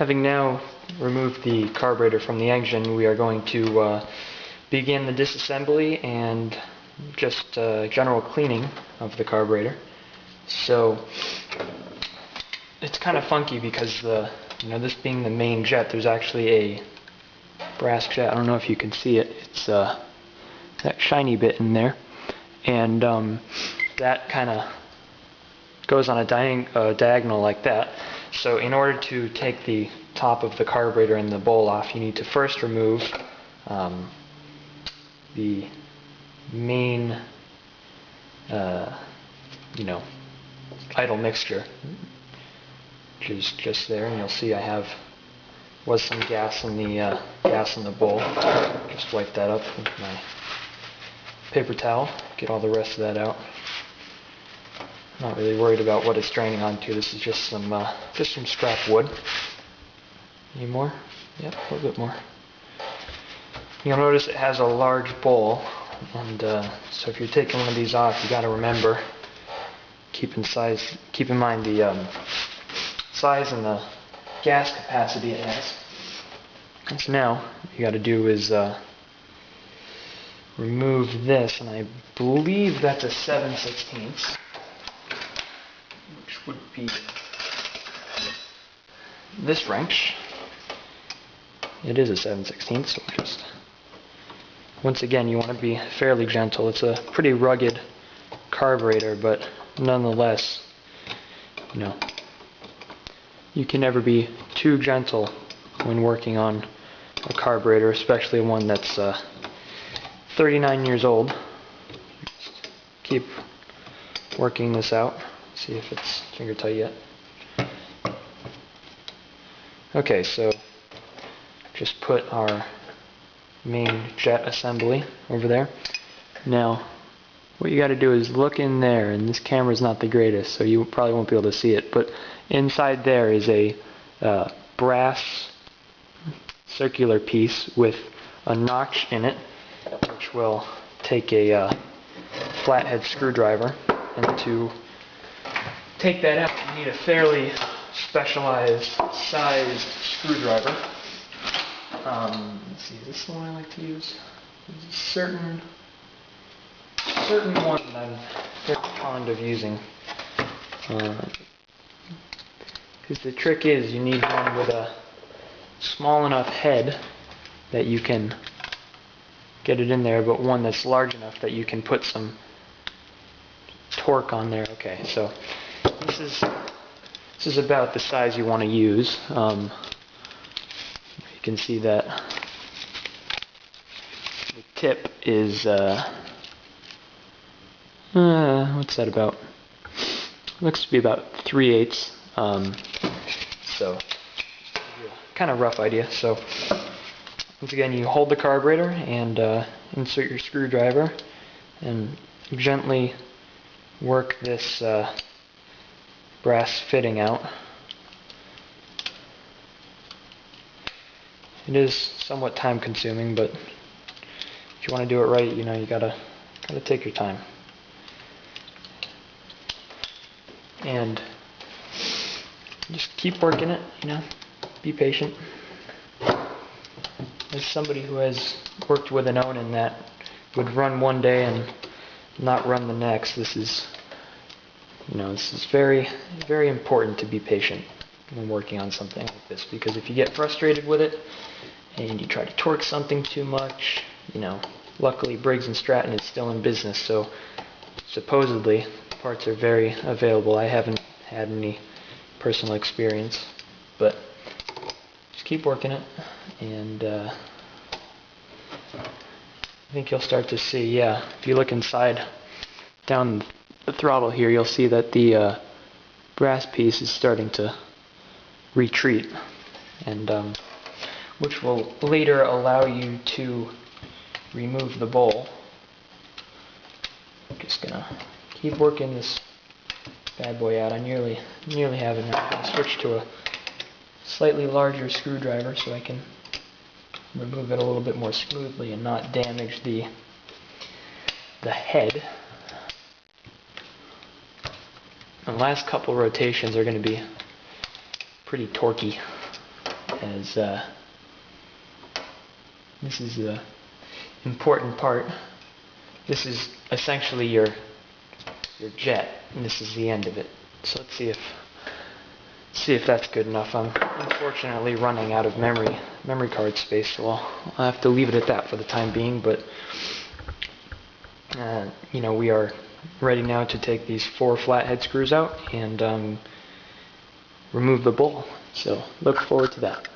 Having now removed the carburetor from the engine, we are going to begin the disassembly and just general cleaning of the carburetor. So it's kind of funky because this being the main jet, there's actually a brass jet. I don't know if you can see it. It's that shiny bit in there, and that kind of goes on a diagonal like that. So in order to take the top of the carburetor and the bowl off, you need to first remove the main idle mixture, which is just there, and you'll see I was some gas in the bowl. Just wipe that up with my paper towel, get all the rest of that out. Not really worried about what it's draining onto. This is just some scrap wood. Any more? Yep, a little bit more. You'll notice it has a large bowl, and so if you're taking one of these off, you got to remember, keep in mind the size and the gas capacity it has. And so now what you got to do is remove this, and I believe that's a 7/16. Which would be this wrench. It is a 7/16, so just once again, you want to be fairly gentle. It's a pretty rugged carburetor, but nonetheless, you can never be too gentle when working on a carburetor, especially one that's 39 years old. Just keep working this out. See if it's finger tight yet. Okay, so just put our main jet assembly over there. Now, what you got to do is look in there, and this camera's not the greatest, so you probably won't be able to see it, but inside there is a brass circular piece with a notch in it, which will take a flathead screwdriver, and to take that out, you need a fairly specialized sized screwdriver. Let's see, is this the one I like to use? There's a certain one that I'm very fond of using. Because the trick is you need one with a small enough head that you can get it in there, but one that's large enough that you can put some torque on there. Okay, so this is about the size you want to use. You can see that the tip is what's that about? Looks to be about 3/8. So kind of rough idea. So once again, you hold the carburetor and insert your screwdriver and gently work this brass fitting out. It is somewhat time consuming, but if you want to do it right, you gotta take your time. And just keep working it, be patient. As somebody who has worked with an Onan that would run one day and not run the next, this is very, very important to be patient when working on something like this, because if you get frustrated with it and you try to torque something too much, luckily Briggs and Stratton is still in business, so supposedly parts are very available. I haven't had any personal experience, but just keep working it, and I think you'll start to see, if you look inside down the throttle here, you'll see that the brass piece is starting to retreat, and which will later allow you to remove the bowl. I'm just gonna keep working this bad boy out. I nearly have it now. I'm gonna switch to a slightly larger screwdriver so I can remove it a little bit more smoothly and not damage the head. The last couple rotations are going to be pretty torquey. as this is the important part. This is essentially your jet, and this is the end of it. So let's see if that's good enough. I'm unfortunately running out of memory card space, so I'll have to leave it at that for the time being. But we are ready now to take these 4 flathead screws out and remove the bowl. So look forward to that.